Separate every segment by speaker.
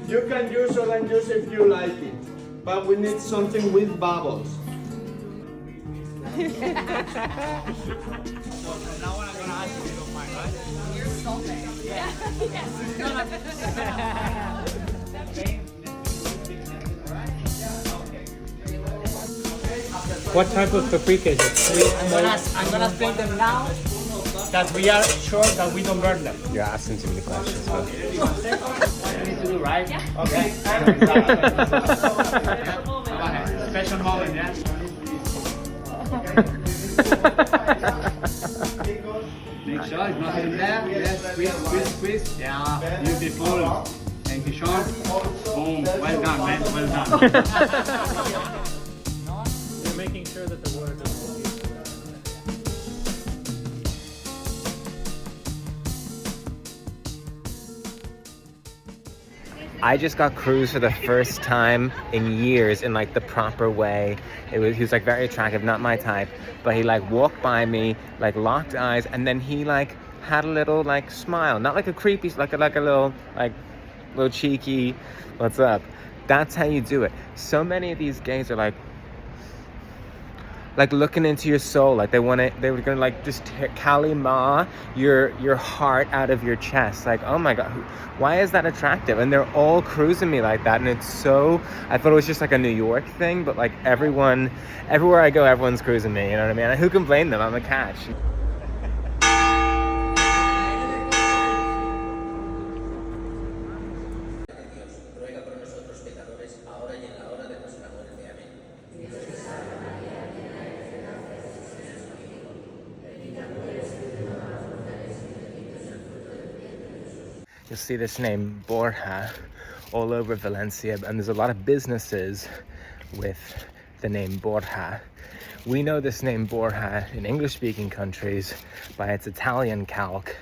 Speaker 1: You can use orange juice if you like it, but we need something with bubbles.
Speaker 2: Now what I'm gonna ask you if you don't mind, right?
Speaker 3: You're salty. Yeah.
Speaker 2: What type of paprika is it? I'm gonna split them now, that we are sure that we don't burn them.
Speaker 4: You're asking too many questions. But...
Speaker 2: What you need to do, right?
Speaker 3: Yeah.
Speaker 2: Okay. Special moment, yeah? Make sure it's not in there. Yes, squeeze. Yeah, beautiful. Thank you, Sean. Boom. Well done, man. Well done. You're making sure that the water doesn't.
Speaker 4: I just got cruised for the first time in years in like the proper way. He was like very attractive, not my type, but he like walked by me, like locked eyes, and then he like had a little like smile, not like a creepy, like a little cheeky, what's up? That's how you do it. So many of these gays are like looking into your soul, like they were gonna like just kalima your heart out of your chest. Like, oh my god, why is that attractive? And they're all cruising me like that, and it's so, I thought it was just like a New York thing, but like everywhere I go, everyone's cruising me, you know what I mean? And who can blame them? I'm a catch. You'll see this name Borja all over Valencia, and there's a lot of businesses with the name Borja. We know this name Borja in English-speaking countries by its Italian calque,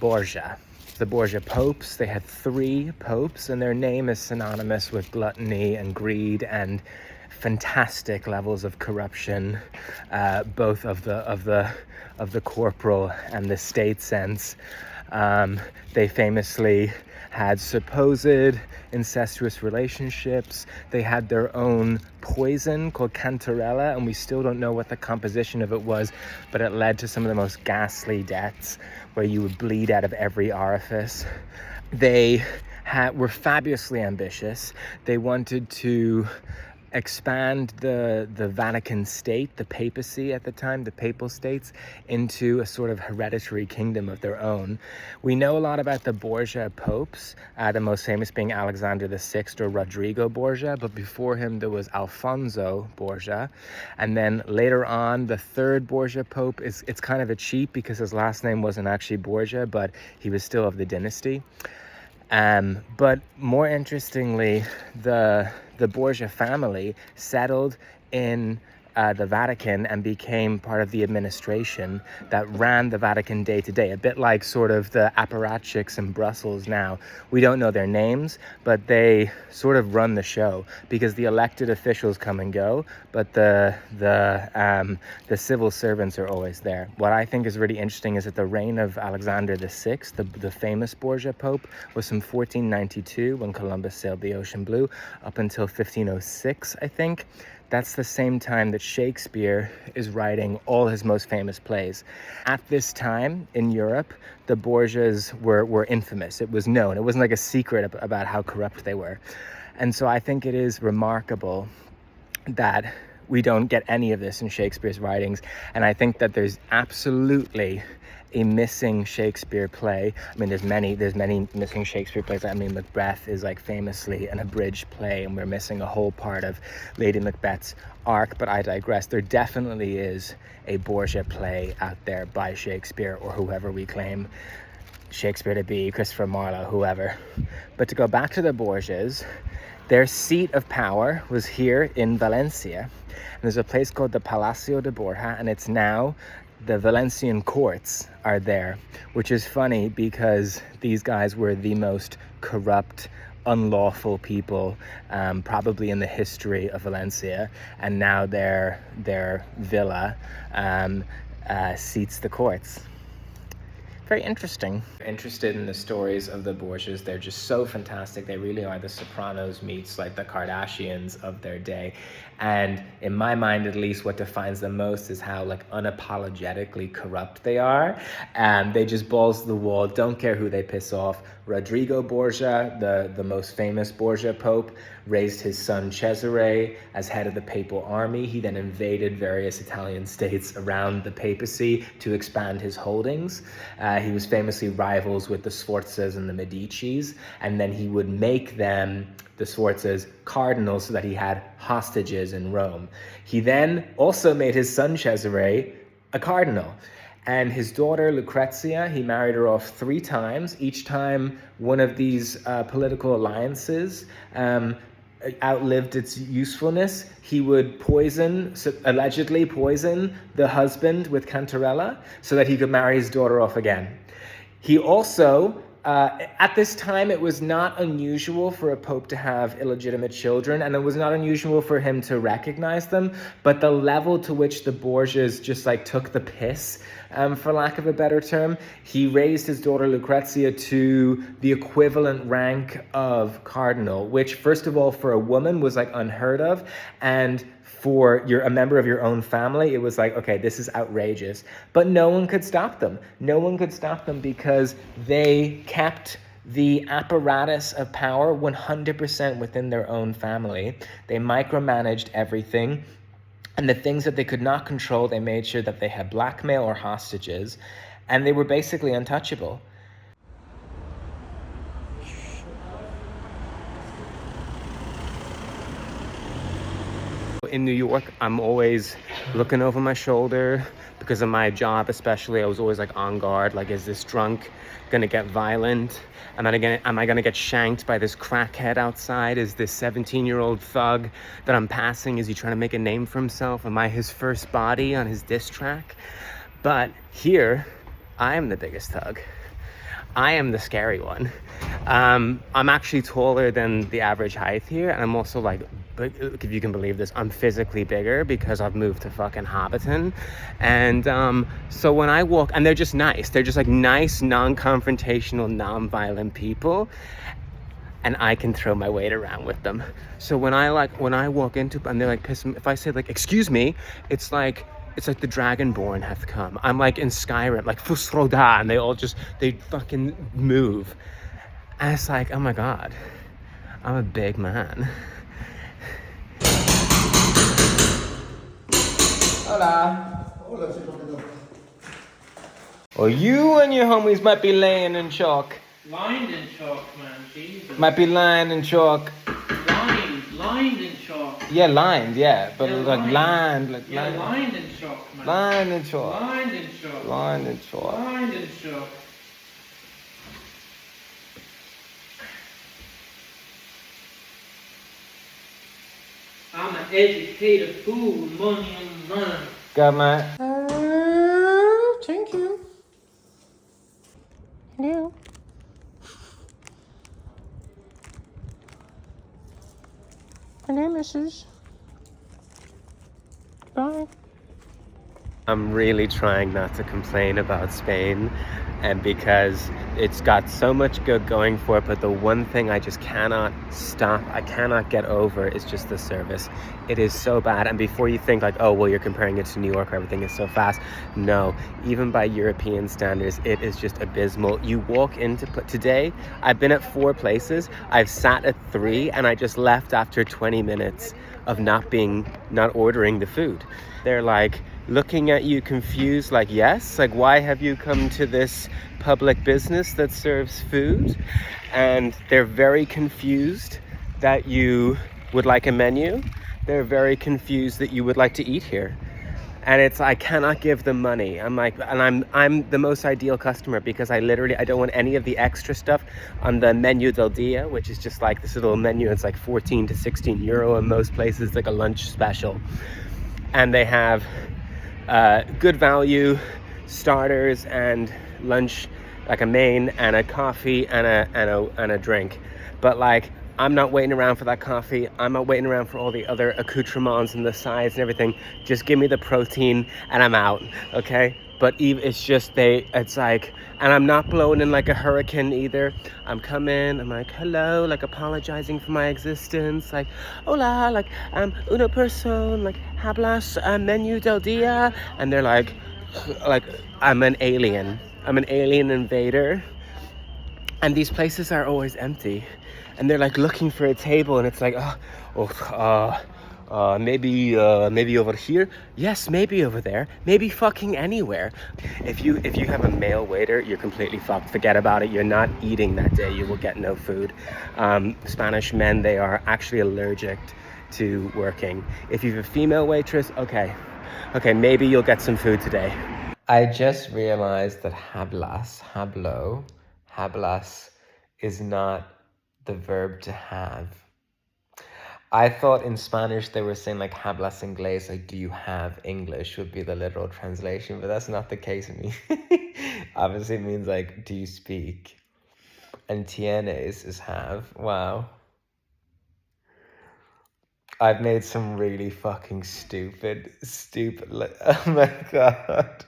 Speaker 4: Borgia. The Borgia popes, they had 3 popes, and their name is synonymous with gluttony and greed and fantastic levels of corruption, both of the corporal and the state sense. They famously had supposed incestuous relationships. They had their own poison called cantarella, and we still don't know what the composition of it was, but it led to some of the most ghastly deaths where you would bleed out of every orifice. They were fabulously ambitious. They wanted to expand the Vatican state, the papacy at the time, the papal states, into a sort of hereditary kingdom of their own. We know a lot about the Borgia popes, the most famous being Alexander VI or Rodrigo Borgia, but before him there was Alfonso Borgia, and then later on the 3rd Borgia pope it's kind of a cheat because his last name wasn't actually Borgia, but he was still of the dynasty. But more interestingly, the Borgia family settled in the Vatican and became part of the administration that ran the Vatican day to day, a bit like sort of the apparatchiks in Brussels now. We don't know their names, but they sort of run the show because the elected officials come and go, but the civil servants are always there. What I think is really interesting is that the reign of Alexander VI, the famous Borgia Pope, was from 1492 when Columbus sailed the ocean blue up until 1506, I think. That's the same time that Shakespeare is writing all his most famous plays. At this time in Europe, the Borgias were infamous. It was known. It wasn't like a secret about how corrupt they were. And so I think it is remarkable that we don't get any of this in Shakespeare's writings. And I think that there's absolutely a missing Shakespeare play. I mean, there's many missing Shakespeare plays. I mean, Macbeth is like famously an abridged play, and we're missing a whole part of Lady Macbeth's arc, but I digress. There definitely is a Borgia play out there by Shakespeare, or whoever we claim Shakespeare to be, Christopher Marlowe, whoever. But to go back to the Borgias, their seat of power was here in Valencia, and there's a place called the Palacio de Borja, and it's now the Valencian courts are there, which is funny because these guys were the most corrupt, unlawful people probably in the history of Valencia, and now their villa seats the courts. very interesting. Interested in the stories of the Borgias. They're just so fantastic. They really are the Sopranos meets like the Kardashians of their day. And in my mind, at least, what defines them most is how like unapologetically corrupt they are. And they just balls to the wall, don't care who they piss off. Rodrigo Borgia, the most famous Borgia Pope, raised his son Cesare as head of the papal army. He then invaded various Italian states around the papacy to expand his holdings. He was famously rivals with the Sforzas and the Medicis, and then he would make them, the Sforzas, cardinals so that he had hostages in Rome. He then also made his son Cesare a cardinal. And his daughter, Lucrezia, he married her off 3 times. Each time one of these political alliances outlived its usefulness, he would allegedly poison the husband with cantarella so that he could marry his daughter off again. He also, at this time, it was not unusual for a pope to have illegitimate children, and it was not unusual for him to recognize them, but the level to which the Borgias just like took the piss, for lack of a better term, he raised his daughter Lucrezia to the equivalent rank of cardinal, which first of all for a woman was like unheard of, and for a member of your own family, it was like, okay, this is outrageous. But no one could stop them. No one could stop them because they kept the apparatus of power 100% within their own family. They micromanaged everything. And the things that they could not control, they made sure that they had blackmail or hostages. And they were basically untouchable. In New York, I'm always looking over my shoulder because of my job, especially. I was always like on guard. Like, is this drunk gonna get violent? Am I gonna get shanked by this crackhead outside? Is this 17-year-old thug that I'm passing, is he trying to make a name for himself? Am I his first body on his diss track? But here, I am the biggest thug. I am the scary one. I'm actually taller than the average height here, and I'm also like, if you can believe this, I'm physically bigger because I've moved to fucking Hobbiton. And so when I walk, and they're just nice. They're just like nice, non-confrontational, non-violent people. And I can throw my weight around with them. So when I walk into, and they're like pissing, if I say like, excuse me, it's like the Dragonborn hath come. I'm like in Skyrim, like Fusroda, and they fucking move. And it's like, oh my God, I'm a big man. Hola. Or you and your homies might be laying in chalk.
Speaker 5: Lined in chalk, man. Jesus.
Speaker 4: Might be lying in chalk.
Speaker 5: Lined in chalk.
Speaker 4: Yeah, lined, yeah. But
Speaker 5: Yeah,
Speaker 4: it's like lined. Like
Speaker 5: Yeah,
Speaker 4: lined.
Speaker 5: lined in chalk, man.
Speaker 4: Lined in chalk.
Speaker 5: Lined in chalk.
Speaker 4: Lined in chalk.
Speaker 5: Lined in chalk. I'm an educated fool, money on the line.
Speaker 4: Got my...
Speaker 6: Thank you. Hello. Hello, Mrs. Goodbye.
Speaker 4: I'm really trying not to complain about Spain, and because it's got so much good going for it, but the one thing I just cannot stop, I cannot get over, is just the service. It is so bad. And before you think like, oh, well, you're comparing it to New York, everything is so fast. No, even by European standards, it is just abysmal. You walk into, today, I've been at 4 places, I've sat at 3, and I just left after 20 minutes of not ordering the food. They're like, looking at you confused, like, yes, like, why have you come to this public business that serves food? And they're very confused that you would like a menu. They're very confused that you would like to eat here. And it's, I cannot give them money. I'm like, and I'm the most ideal customer because I don't want any of the extra stuff on the menu del dia, which is just like this little menu. It's like 14 to 16 euro in most places, like a lunch special. And they have good value starters and lunch, like a main and a coffee and a drink. But like, I'm not waiting around for that coffee. I'm not waiting around for all the other accoutrements and the sides and everything. Just give me the protein and I'm out, okay? but it's just it's like, and I'm not blowing in like a hurricane either. I'm coming, I'm like, hello, like apologizing for my existence, like, hola, like, una person, like, hablas menu del dia, and they're like I'm an alien invader, and these places are always empty, and they're like looking for a table, and it's like, maybe over here, yes, maybe over there, maybe fucking anywhere. If you have a male waiter, you're completely fucked. Forget about it. You're not eating that day. You will get no food. Spanish men, they are actually allergic to working. If you have a female waitress, okay, maybe you'll get some food today. I just realized that hablas is not the verb to have. I thought in Spanish they were saying like hablas inglés, like do you have English would be the literal translation, but that's not the case in me. Obviously it means like do you speak, and tienes is have. Wow. I've made some really fucking stupid, oh my god.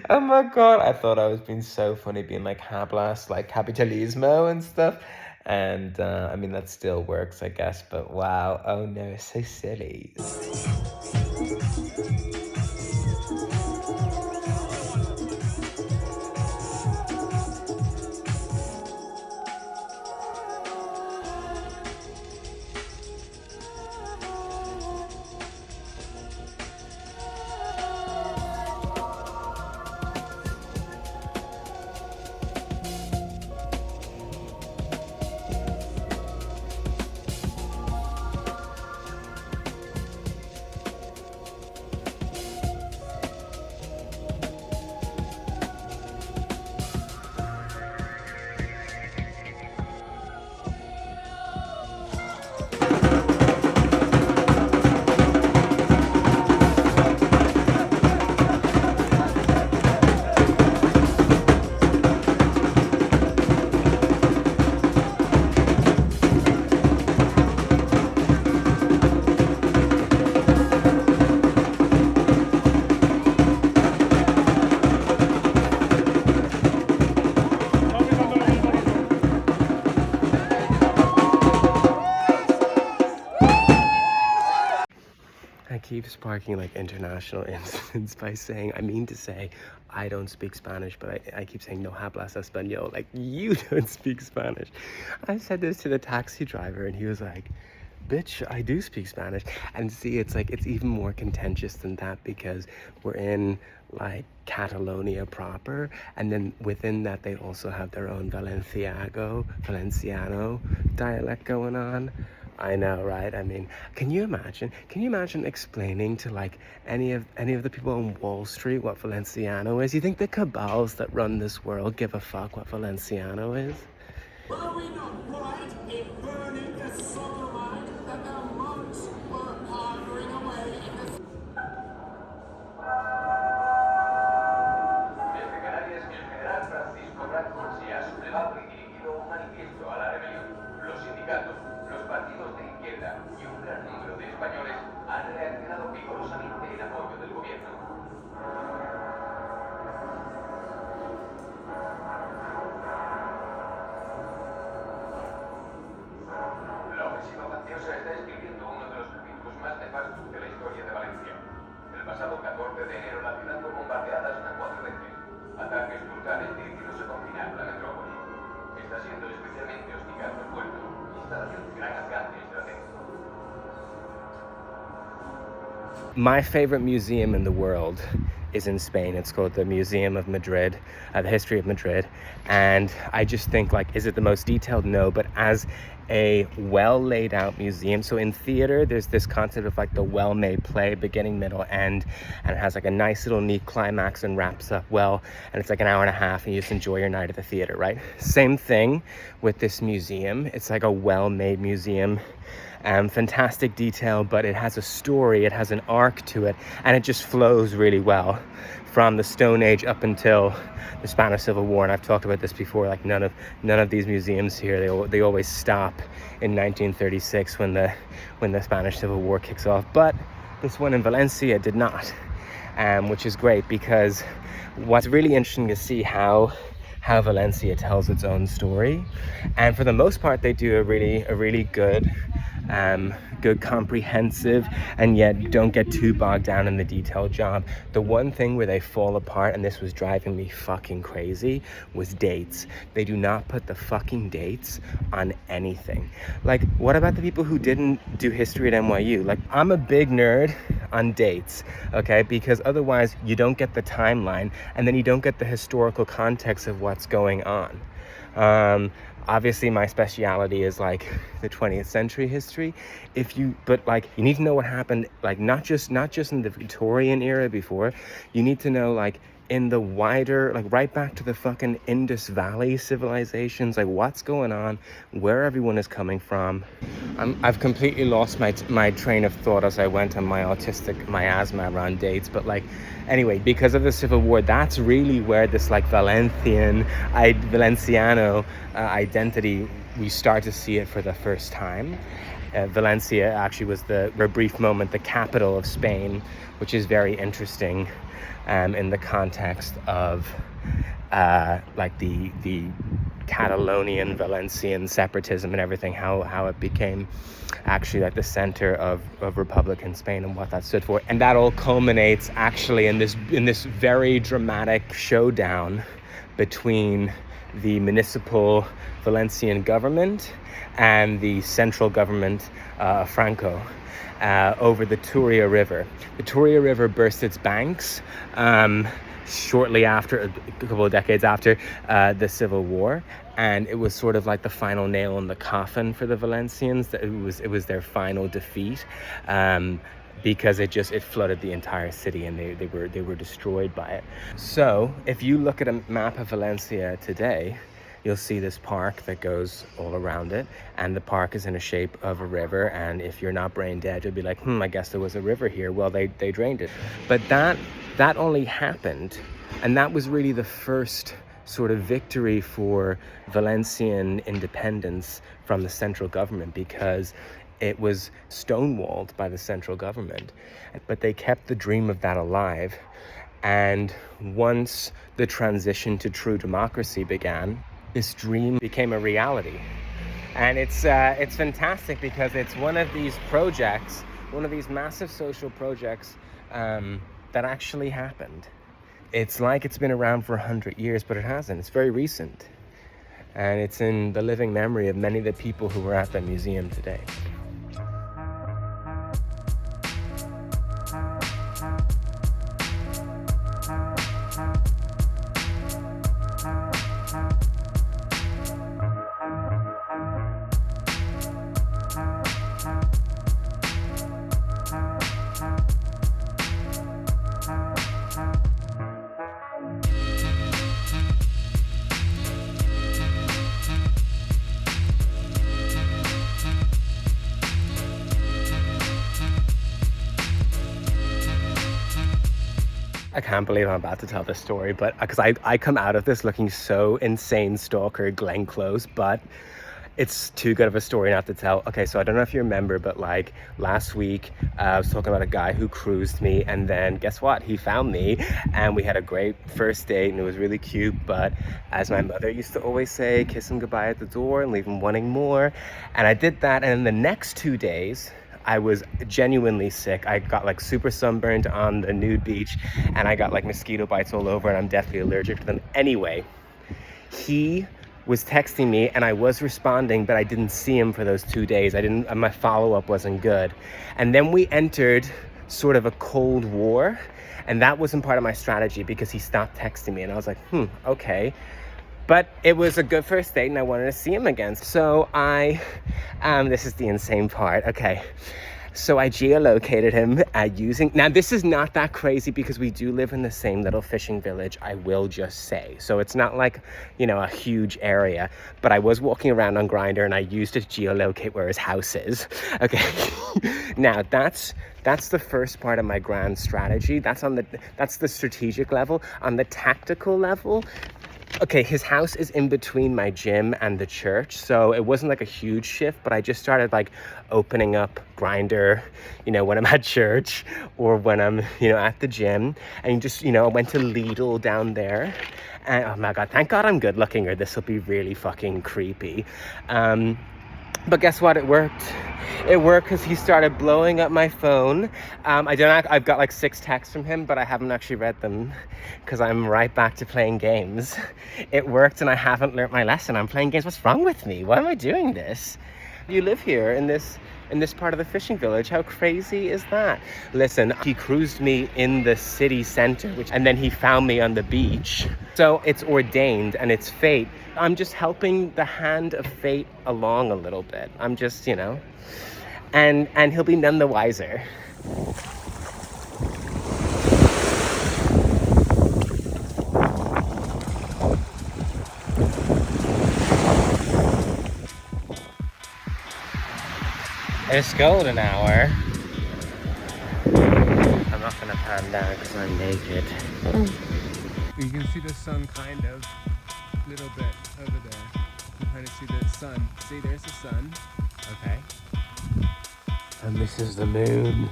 Speaker 4: I thought I was being so funny being like hablas, like capitalismo and stuff. And I mean, that still works, I guess, but wow. Oh no, it's so silly. Keep sparking like international incidents by saying, I mean to say, I don't speak Spanish, but I keep saying no hablas español, like you don't speak Spanish. I said this to the taxi driver and he was like, bitch, I do speak Spanish. And see, it's like, it's even more contentious than that because we're in like Catalonia proper, and then within that they also have their own Valenciano dialect going on. I know, right? I mean, can you imagine explaining to like any of the people on Wall Street what Valenciano is? You think the cabals that run this world give a fuck what Valenciano is?
Speaker 7: Were we not right in burning the sodomite that the monks were pondering away in the...
Speaker 8: Desde Canarias, el general Francisco Borgias ha dirigido un manifiesto a la rebelión. Los sindicatos, los partidos de izquierda y un gran número de españoles han reaccionado vigorosamente en apoyo del gobierno. La ofensiva facciosa está escribiendo uno de los capítulos más nefastos de la historia de Valencia. El pasado 14 de enero la ciudad fue bombardeada hasta 4 veces. Ataques brutales dirigidos a confinar la metrópoli. Está siendo especialmente hostigado el puerto. Instalación de gran alcance estratégico.
Speaker 4: My favorite museum in the world is in Spain. It's called the Museum of Madrid, the History of Madrid. And I just think, like, is it the most detailed? No, but as a well laid out museum. So in theater, there's this concept of like the well-made play, beginning, middle, end, and it has like a nice little neat climax and wraps up well, and it's like an hour and a half and you just enjoy your night at the theater, right? Same thing with this museum. It's like a well-made museum. Fantastic detail, but it has a story, it has an arc to it, and it just flows really well from the Stone Age up until the Spanish Civil War. And I've talked about this before, like none of these museums here, they always stop in 1936 when the Spanish Civil War kicks off, but this one in Valencia did not. which is great because what's really interesting to see how Valencia tells its own story, and for the most part they do a really good comprehensive and yet don't get too bogged down in the detailed job. The one thing where they fall apart, and this was driving me fucking crazy, was dates. They do not put the fucking dates on anything. Like, what about the people who didn't do history at NYU? Like, I'm a big nerd on dates, okay, because otherwise you don't get the timeline and then you don't get the historical context of what's going on. Obviously my speciality is like the 20th century history. But like, you need to know what happened, like not just in the Victorian era before, you need to know like in the wider, like right back to the fucking Indus Valley civilizations, like what's going on, where everyone is coming from. I've completely lost my train of thought as I went on my miasma around dates, but like, anyway, because of the Civil War, that's really where this like Valenciano identity, we start to see it for the first time. Valencia actually was for a brief moment, the capital of Spain, which is very interesting in the context of like the Catalonian Valencian separatism and everything, how it became actually like the center of Republican Spain and what that stood for. And that all culminates actually in this very dramatic showdown between the municipal Valencian government and the central government Franco over the Turia River. The Turia River burst its banks shortly after, a couple of decades after the Civil War, and it was sort of like the final nail in the coffin for the Valencians. It was their final defeat, because it flooded the entire city and they were destroyed by it. So if you look at a map of Valencia today, you'll see this park that goes all around it, and the park is in a shape of a river, and if you're not brain dead, you'll be like, I guess there was a river here. Well, they drained it. But that only happened, and that was really the first sort of victory for Valencian independence from the central government, because it was stonewalled by the central government. But they kept the dream of that alive, and once the transition to true democracy began, this dream became a reality. And it's fantastic because it's one of these projects, one of these massive social projects that actually happened. It's like it's been around for 100 years, but it hasn't. It's very recent. And it's in the living memory of many of the people who were at the museum today. I can't believe I'm about to tell this story, but because I come out of this looking so insane stalker Glenn Close, but it's too good of a story not to tell. Okay, so I don't know if you remember, but like last week I was talking about a guy who cruised me, and then guess what? He found me and we had a great first date and it was really cute. But as my mother used to always say, kiss him goodbye at the door and leave him wanting more. And I did that, and in the next 2 days I was genuinely sick. I got like super sunburned on the nude beach, and I got like mosquito bites all over, and I'm deathly allergic to them. Anyway, he was texting me and I was responding, but I didn't see him for those 2 days. My follow-up wasn't good. And then we entered sort of a Cold War, and that wasn't part of my strategy because he stopped texting me, and I was like, okay. But it was a good first date and I wanted to see him again. So this is the insane part. Okay. So I geolocated him now this is not that crazy because we do live in the same little fishing village, I will just say. So it's not like, a huge area, but I was walking around on Grindr and I used to geolocate where his house is. Okay. Now that's the first part of my grand strategy. That's the strategic level. On the tactical level, Okay, his house is in between my gym and the church, so it wasn't like a huge shift, but I just started like opening up Grindr, you know, when I'm at church or when I'm, you know, at the gym. And just, you know, I went to Lidl down there. And oh my God, thank God I'm good looking or this will be really fucking creepy. But guess what? It worked. It worked because he started blowing up my phone. I've got like 6 texts from him, but I haven't actually read them because I'm right back to playing games. It worked and I haven't learnt my lesson. I'm playing games. What's wrong with me? Why am I doing this? You live here in this part of the fishing village. How crazy is that? Listen, he cruised me in the city center, and then he found me on the beach. So it's ordained and it's fate. I'm just helping the hand of fate along a little bit. I'm just, you know, and he'll be none the wiser. It's golden hour. I'm not gonna pan down because I'm naked. You can see the sun kind of, a little bit over there. You can kind of see the sun. See, there's the sun. Okay. And this is the moon.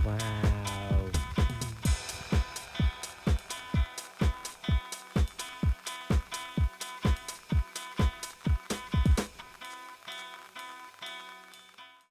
Speaker 4: Wow.